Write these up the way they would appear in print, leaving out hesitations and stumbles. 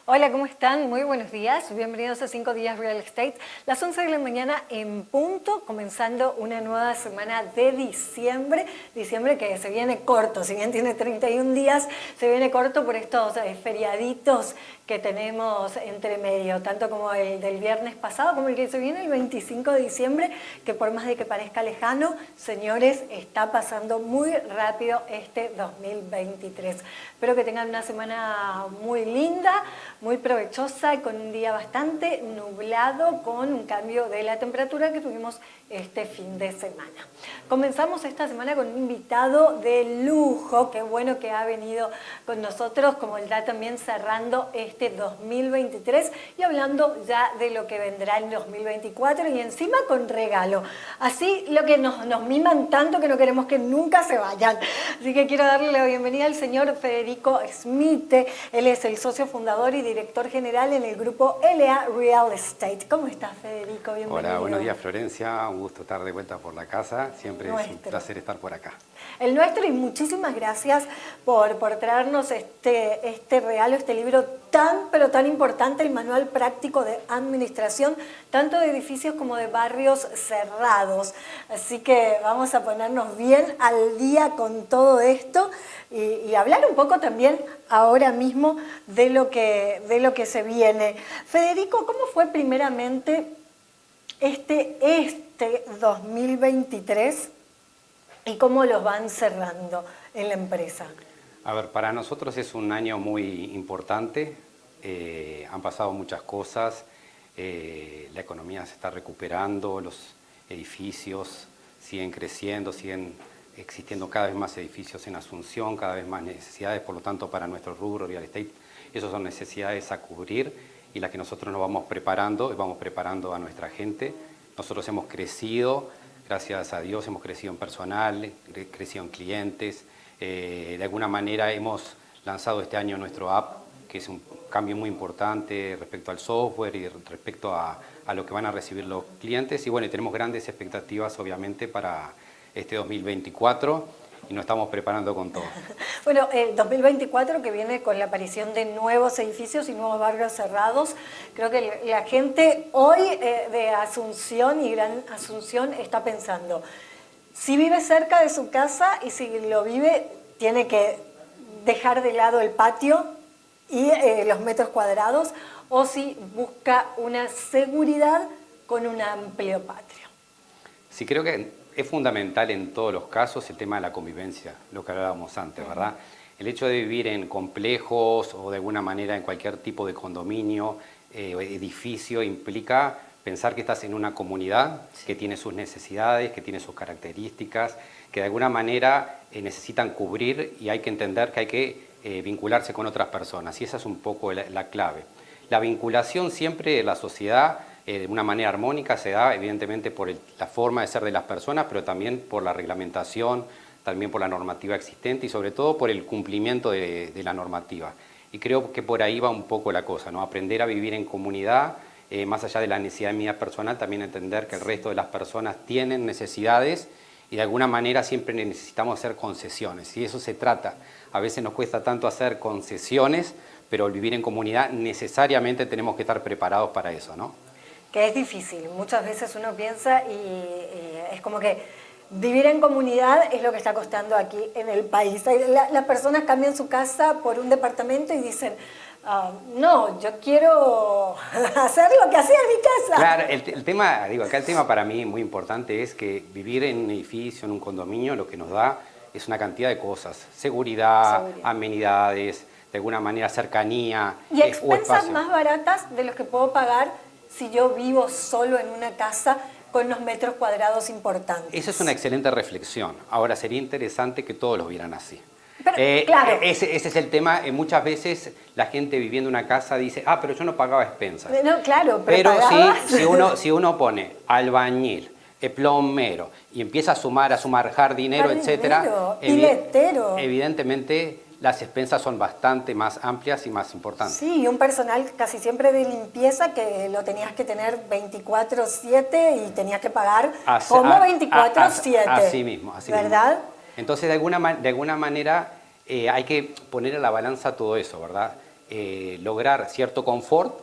Hola, ¿cómo están? Muy buenos días. Bienvenidos a 5 días Real Estate. Las 11 de la mañana en punto, comenzando una nueva semana de diciembre. Diciembre que se viene corto, si bien tiene 31 días, se viene corto por estos feriaditos que tenemos entre medio, tanto como el del viernes pasado como el que se viene el 25 de diciembre, que por más de que parezca lejano, señores, está pasando muy rápido este 2023. Espero que tengan una semana muy linda, muy provechosa y con un día bastante nublado, con un cambio de la temperatura que tuvimos este fin de semana. Comenzamos esta semana con un invitado de lujo, qué bueno que ha venido con nosotros, como ya también cerrando este 2023 y hablando ya de lo que vendrá en 2024 y encima con regalo. Así lo que nos miman tanto que no queremos que nunca se vayan. Así que quiero darle la bienvenida al señor Federico Smith. Él es el socio fundador y director general en el grupo LA Real Estate. ¿Cómo estás, Federico? Bienvenido. Hola, buenos días, Florencia. Un gusto estar de vuelta por la casa. Siempre es un placer estar por acá. El nuestro, y muchísimas gracias por traernos este regalo, este libro tan, pero tan importante, el manual práctico de administración, tanto de edificios como de barrios cerrados. Así que vamos a ponernos bien al día con todo esto y hablar un poco también ahora mismo de lo que se viene. Federico, ¿cómo fue primeramente este 2023 y cómo los van cerrando en la empresa? A ver, para nosotros es un año muy importante. Han pasado muchas cosas. La economía se está recuperando, los edificios siguen creciendo, siguen existiendo cada vez más edificios en Asunción, cada vez más necesidades, por lo tanto para nuestro rubro Real Estate, esas son necesidades a cubrir y las que nosotros nos vamos preparando y vamos preparando a nuestra gente. Nosotros hemos crecido, gracias a Dios, hemos crecido en personal, crecido en clientes. De alguna manera hemos lanzado este año nuestro app, que es un cambio muy importante respecto al software y respecto a lo que van a recibir los clientes. Y bueno, tenemos grandes expectativas, obviamente, para este 2024 y nos estamos preparando con todo. Bueno, el 2024 que viene con la aparición de nuevos edificios y nuevos barrios cerrados, creo que la gente hoy de Asunción y Gran Asunción está pensando, si vive cerca de su casa y si lo vive, tiene que dejar de lado el patio y los metros cuadrados, o si busca una seguridad con un amplio patio. Sí, creo que es fundamental en todos los casos el tema de la convivencia, lo que hablábamos antes, ¿verdad? El hecho de vivir en complejos o de alguna manera en cualquier tipo de condominio, edificio, implica pensar que estás en una comunidad que tiene sus necesidades, que tiene sus características, que de alguna manera necesitan cubrir y hay que entender que hay que vincularse con otras personas y esa es un poco la clave. La vinculación siempre de la sociedad de una manera armónica se da evidentemente por la forma de ser de las personas, pero también por la reglamentación, también por la normativa existente y sobre todo por el cumplimiento de la normativa. Y creo que por ahí va un poco la cosa, ¿no? Aprender a vivir en comunidad, más allá de la necesidad mía personal, también entender que el resto de las personas tienen necesidades y de alguna manera siempre necesitamos hacer concesiones. Y eso se trata. A veces nos cuesta tanto hacer concesiones, pero al vivir en comunidad necesariamente tenemos que estar preparados para eso, ¿no? Que es difícil. Muchas veces uno piensa y es como que vivir en comunidad es lo que está costando aquí en el país. Las personas cambian su casa por un departamento y dicen, no, yo quiero hacer lo que hacía en mi casa. Claro, el tema, digo, acá el tema para mí muy importante es que vivir en un edificio, en un condominio, lo que nos da es una cantidad de cosas. Seguridad. Amenidades, de alguna manera cercanía. Y expensas más baratas de los que puedo pagar si yo vivo solo en una casa con unos metros cuadrados importantes. Esa es una excelente reflexión. Ahora, sería interesante que todos lo vieran así. Pero, claro. Ese es el tema. Muchas veces la gente viviendo en una casa dice, pero yo no pagaba expensas. No, claro, pero si uno pone albañil, plomero, y empieza a sumar jardinero, etcétera, evidentemente las expensas son bastante más amplias y más importantes. Sí, y un personal casi siempre de limpieza que lo tenías que tener 24/7 y tenías que pagar como 24/7. Así mismo. ¿Verdad? Entonces, de alguna manera hay que poner a la balanza todo eso, ¿verdad? lograr cierto confort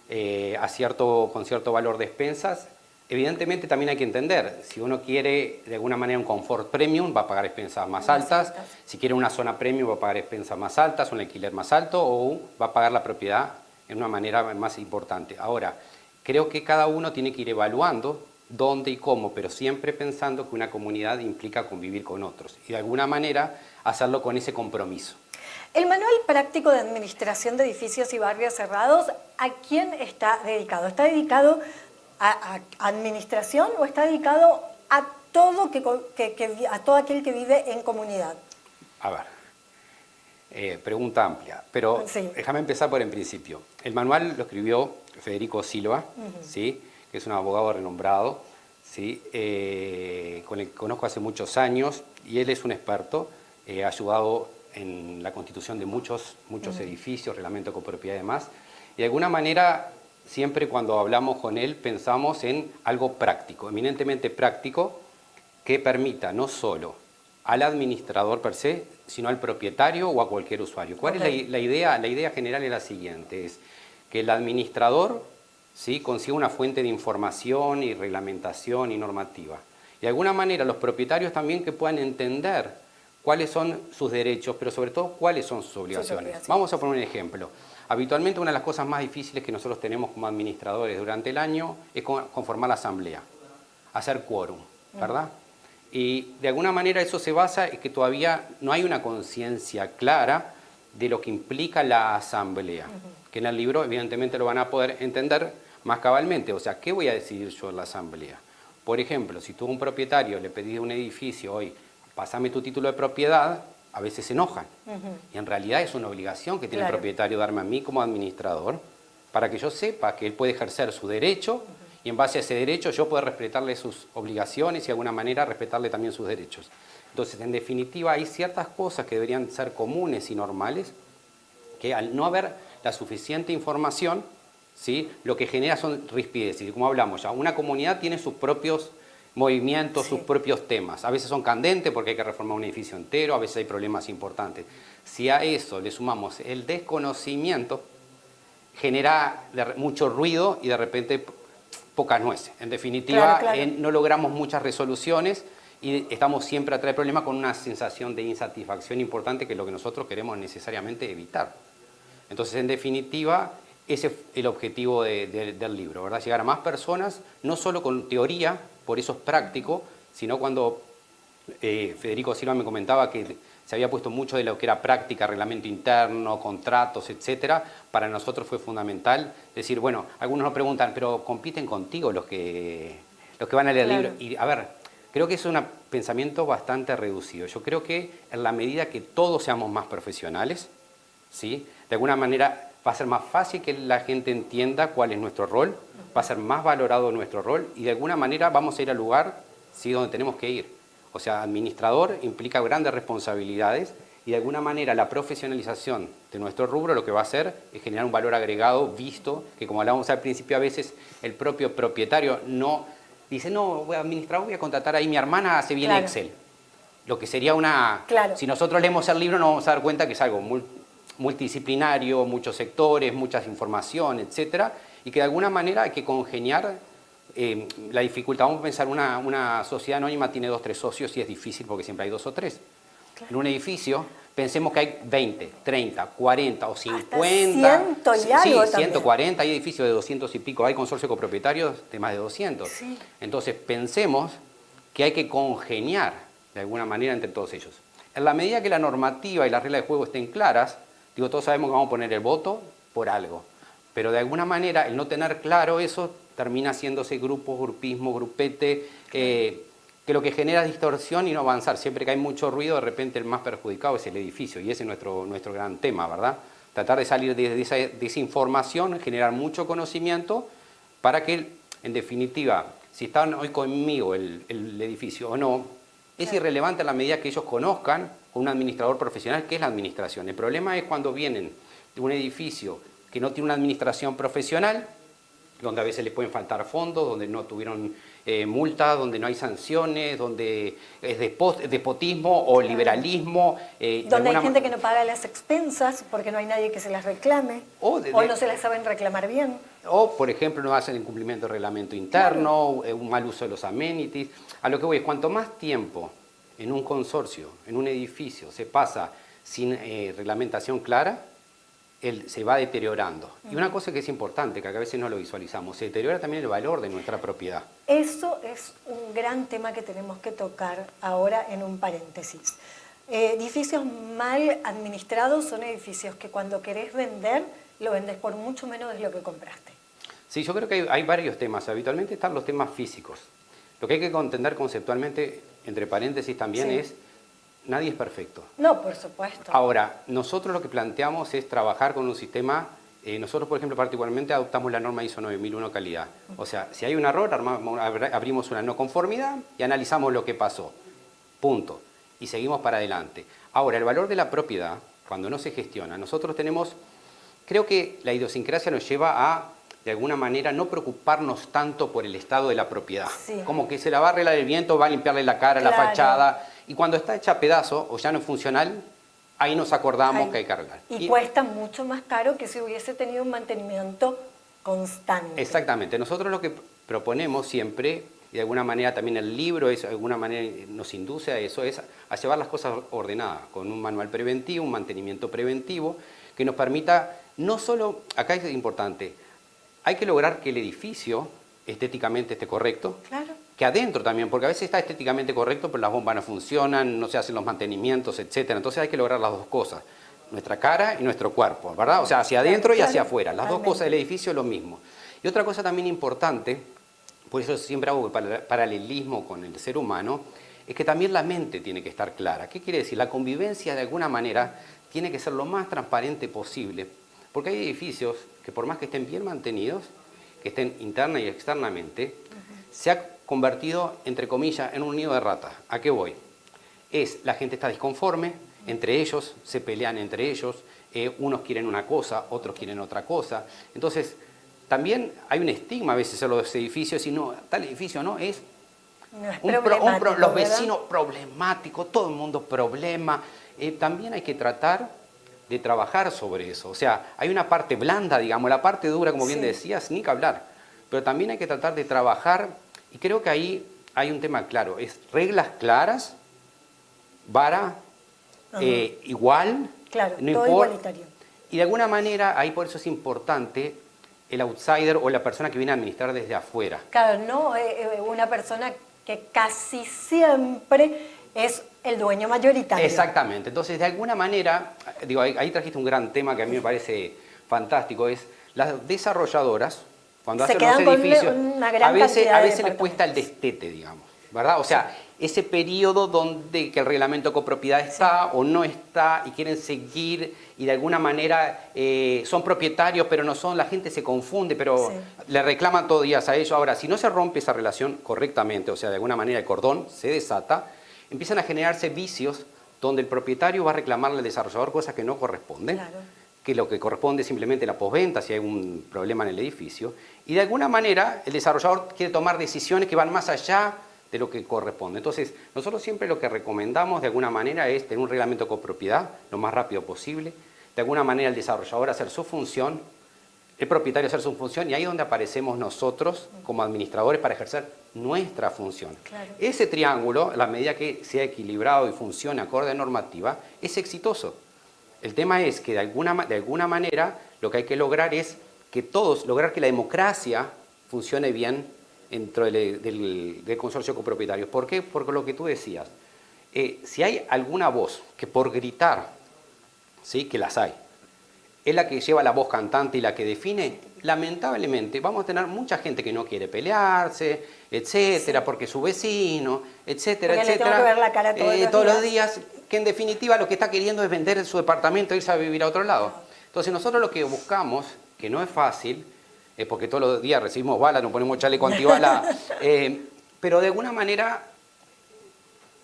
con cierto valor de expensas. Evidentemente también hay que entender, si uno quiere de alguna manera un confort premium va a pagar expensas más altas, si quiere una zona premium va a pagar expensas más altas, un alquiler más alto o va a pagar la propiedad en una manera más importante. Ahora, creo que cada uno tiene que ir evaluando dónde y cómo, pero siempre pensando que una comunidad implica convivir con otros y de alguna manera hacerlo con ese compromiso. El Manual Práctico de Administración de Edificios y Barrios Cerrados, ¿a quién está dedicado? ¿Está dedicado a administración o está dedicado a todo, a todo aquel que vive en comunidad? A ver, pregunta amplia, pero sí. Déjame empezar por el principio. El manual lo escribió Federico Silva, ¿sí? Que es un abogado renombrado, ¿sí? Con el que conozco hace muchos años y él es un experto, ha ayudado en la constitución de muchos edificios, reglamento de copropiedad y demás, y de alguna manera siempre cuando hablamos con él pensamos en algo práctico, eminentemente práctico, que permita no solo al administrador per se, sino al propietario o a cualquier usuario. ¿Cuál es la idea? La idea general es la siguiente, es que el administrador, ¿sí?, consiga una fuente de información y reglamentación y normativa. Y de alguna manera los propietarios también que puedan entender cuáles son sus derechos, pero sobre todo cuáles son sus obligaciones. Vamos a poner un ejemplo. Habitualmente una de las cosas más difíciles que nosotros tenemos como administradores durante el año es conformar la asamblea, hacer quórum, ¿verdad? Y de alguna manera eso se basa en que todavía no hay una conciencia clara de lo que implica la asamblea, que en el libro evidentemente lo van a poder entender más cabalmente. O sea, ¿qué voy a decidir yo en la asamblea? Por ejemplo, si tú a un propietario le pedís un edificio hoy, pásame tu título de propiedad, a veces se enojan. Y en realidad es una obligación que tiene el propietario darme a mí como administrador para que yo sepa que él puede ejercer su derecho y en base a ese derecho yo puedo respetarle sus obligaciones y de alguna manera respetarle también sus derechos. Entonces, en definitiva, hay ciertas cosas que deberían ser comunes y normales que al no haber la suficiente información, ¿sí?, lo que genera son rispideces. Y como hablamos ya, una comunidad tiene sus propios movimientos, sus propios temas. A veces son candentes porque hay que reformar un edificio entero, a veces hay problemas importantes. Si a eso le sumamos el desconocimiento, genera mucho ruido y de repente pocas nueces. En definitiva, no logramos muchas resoluciones y estamos siempre atrás del problema con una sensación de insatisfacción importante que es lo que nosotros queremos necesariamente evitar. Entonces, en definitiva, ese es el objetivo del libro, ¿verdad? Llegar a más personas, no solo con teoría, por eso es práctico, sino cuando Federico Silva me comentaba que se había puesto mucho de lo que era práctica, reglamento interno, contratos, etcétera. Para nosotros fue fundamental decir, bueno, algunos nos preguntan, pero ¿compiten contigo los que van a leer el libro? Y a ver, creo que es un pensamiento bastante reducido. Yo creo que en la medida que todos seamos más profesionales, ¿sí?, de alguna manera va a ser más fácil que la gente entienda cuál es nuestro rol, va a ser más valorado nuestro rol y de alguna manera vamos a ir al lugar, ¿sí?, donde tenemos que ir. O sea, administrador implica grandes responsabilidades y de alguna manera la profesionalización de nuestro rubro lo que va a hacer es generar un valor agregado visto que, como hablábamos al principio, a veces el propio propietario no dice, no, voy a administrar, voy a contratar ahí, mi hermana hace bien Excel. Lo que sería una... Si nosotros leemos el libro nos vamos a dar cuenta que es algo multidisciplinario, muchos sectores, muchas información, etcétera, y que de alguna manera hay que congeniar la dificultad. Vamos a pensar, una sociedad anónima tiene 2 o 3 socios y es difícil porque siempre hay 2 o 3. En un edificio, pensemos que hay 20, 30, 40 o 50. Hasta 100 y algo sí, 140, hay edificios de 200 y pico, hay consorcios copropietarios de más de 200. Entonces, pensemos que hay que congeniar de alguna manera entre todos ellos. En la medida que la normativa y las reglas de juego estén claras, digo, todos sabemos que vamos a poner el voto por algo. Pero de alguna manera, el no tener claro eso termina haciéndose grupo, grupismo, grupete, que lo que genera distorsión y no avanzar. Siempre que hay mucho ruido, de repente el más perjudicado es el edificio, y ese es nuestro gran tema, ¿verdad? Tratar de salir de esa información, generar mucho conocimiento, para que, en definitiva, si están hoy conmigo el edificio o no, es irrelevante a la medida que ellos conozcan un administrador profesional, que es la administración. El problema es cuando vienen de un edificio que no tiene una administración profesional donde a veces les pueden faltar fondos, donde no tuvieron multas, donde no hay sanciones, donde es despotismo o liberalismo. Donde hay gente que no paga las expensas porque no hay nadie que se las reclame o no se las saben reclamar bien. O, por ejemplo, no hacen incumplimiento del reglamento interno, claro, un mal uso de los amenities. A lo que voy es, cuanto más tiempo en un consorcio, en un edificio, se pasa sin reglamentación clara, él se va deteriorando. Y una cosa que es importante, que a veces no lo visualizamos, se deteriora también el valor de nuestra propiedad. Eso es un gran tema que tenemos que tocar ahora en un paréntesis. Edificios mal administrados son edificios que cuando querés vender, lo vendes por mucho menos de lo que compraste. Sí, yo creo que hay varios temas. Habitualmente están los temas físicos. Lo que hay que entender conceptualmente, entre paréntesis también, es nadie es perfecto. No, por supuesto. Ahora, nosotros lo que planteamos es trabajar con un sistema, nosotros por ejemplo particularmente adoptamos la norma ISO 9001 calidad. O sea, si hay un error, abrimos una no conformidad y analizamos lo que pasó. Punto. Y seguimos para adelante. Ahora, el valor de la propiedad, cuando no se gestiona, nosotros tenemos, creo que la idiosincrasia nos lleva a, de alguna manera, no preocuparnos tanto por el estado de la propiedad. Sí. Como que se la va a arreglar el viento, va a limpiarle la cara, claro, la fachada. Y cuando está hecha a pedazo o ya no es funcional, ahí nos acordamos que hay que arreglar. Y cuesta mucho más caro que si hubiese tenido un mantenimiento constante. Exactamente. Nosotros lo que proponemos siempre, y de alguna manera también el libro de alguna manera nos induce a eso, es a llevar las cosas ordenadas, con un manual preventivo, un mantenimiento preventivo, que nos permita, no solo, acá es importante, hay que lograr que el edificio estéticamente esté correcto, claro, que adentro también, porque a veces está estéticamente correcto, pero las bombas no funcionan, no se hacen los mantenimientos, etc. Entonces hay que lograr las dos cosas, nuestra cara y nuestro cuerpo, ¿verdad? O sea, hacia adentro y hacia afuera, las dos cosas del edificio es lo mismo. Y otra cosa también importante, por eso siempre hago paralelismo con el ser humano, es que también la mente tiene que estar clara. ¿Qué quiere decir? La convivencia de alguna manera tiene que ser lo más transparente posible, porque hay edificios que por más que estén bien mantenidos, que estén interna y externamente, se ha convertido, entre comillas, en un nido de ratas. ¿A qué voy? La gente está disconforme, entre ellos, se pelean entre ellos, unos quieren una cosa, otros quieren otra cosa. Entonces, también hay un estigma a veces en los edificios, y no, tal edificio no, es los vecinos problemáticos, todo el mundo problema. También hay que tratar de trabajar sobre eso. O sea, hay una parte blanda, digamos, la parte dura, como bien decías, ni que hablar. Pero también hay que tratar de trabajar, y creo que ahí hay un tema claro, es reglas claras, vara, igual, claro, no todo importa, igualitario. Y de alguna manera, ahí por eso es importante el outsider o la persona que viene a administrar desde afuera. Claro, no una persona que casi siempre es el dueño mayoritario. Exactamente. Entonces, de alguna manera, digo, ahí trajiste un gran tema que a mí me parece fantástico, es las desarrolladoras, cuando hacen los edificios, a veces les cuesta el destete, digamos, ¿verdad? O sea, ese periodo donde que el reglamento de copropiedad está o no está y quieren seguir y de alguna manera son propietarios pero no son, la gente se confunde, pero le reclaman todos días a ellos. Ahora, si no se rompe esa relación correctamente, o sea, de alguna manera el cordón se desata, empiezan a generarse vicios donde el propietario va a reclamarle al desarrollador cosas que no corresponden. Claro. Que lo que corresponde es simplemente la postventa si hay un problema en el edificio, y de alguna manera el desarrollador quiere tomar decisiones que van más allá de lo que corresponde. Entonces, nosotros siempre lo que recomendamos de alguna manera es tener un reglamento de copropiedad lo más rápido posible, de alguna manera el desarrollador hacer su función, el propietario hacer su función, y ahí es donde aparecemos nosotros como administradores para ejercer nuestra función. Claro. Ese triángulo, a la medida que sea equilibrado y funcione acorde a normativa, es exitoso. El tema es que de alguna manera lo que hay que lograr es que lograr que la democracia funcione bien dentro del consorcio copropietario. ¿Por qué? Porque lo que tú decías, si hay alguna voz que por gritar, ¿sí? Que las hay, es la que lleva la voz cantante y la que define, lamentablemente vamos a tener mucha gente que no quiere pelearse, etcétera, porque su vecino, etcétera, porque etcétera, le tengo que ver la cara todos los días, que en definitiva lo que está queriendo es vender su departamento e irse a vivir a otro lado. Entonces nosotros lo que buscamos, que no es fácil, porque todos los días recibimos balas, nos ponemos chaleco antibala, pero de alguna manera,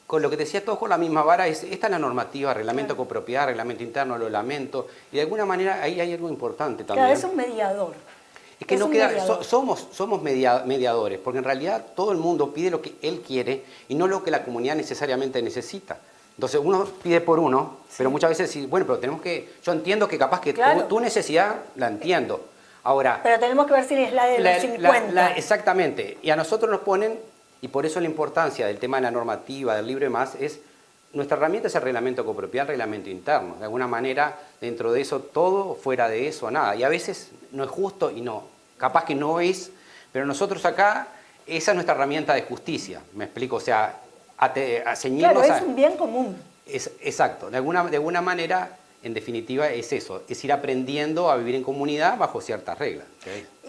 con lo que te decía, todos con la misma vara, esta es la normativa, reglamento de copropiedad, reglamento interno, lo lamento, y de alguna manera ahí hay algo importante también. Claro, es un mediador. Es que Es no un queda, mediador. somos mediadores, porque en realidad todo el mundo pide lo que él quiere y no lo que la comunidad necesariamente necesita. Entonces uno pide por uno, pero muchas veces sí, bueno, pero tenemos que, yo entiendo que capaz que Claro. tu necesidad la entiendo. Ahora, Pero tenemos que ver si es la de los 50. exactamente, y a nosotros nos ponen, y por eso la importancia del tema de la normativa, del libro y más, es nuestra herramienta es el reglamento copropiedad, el reglamento interno. De alguna manera, dentro de eso todo, fuera de eso, nada. Y a veces no es justo y no. Capaz que no es, pero nosotros acá, esa es nuestra herramienta de justicia. ¿Me explico? O sea, a ceñirnos Claro, a... es un bien común. Exacto. De alguna manera, en definitiva, es eso. Es ir aprendiendo a vivir en comunidad bajo ciertas reglas. ¿Sí?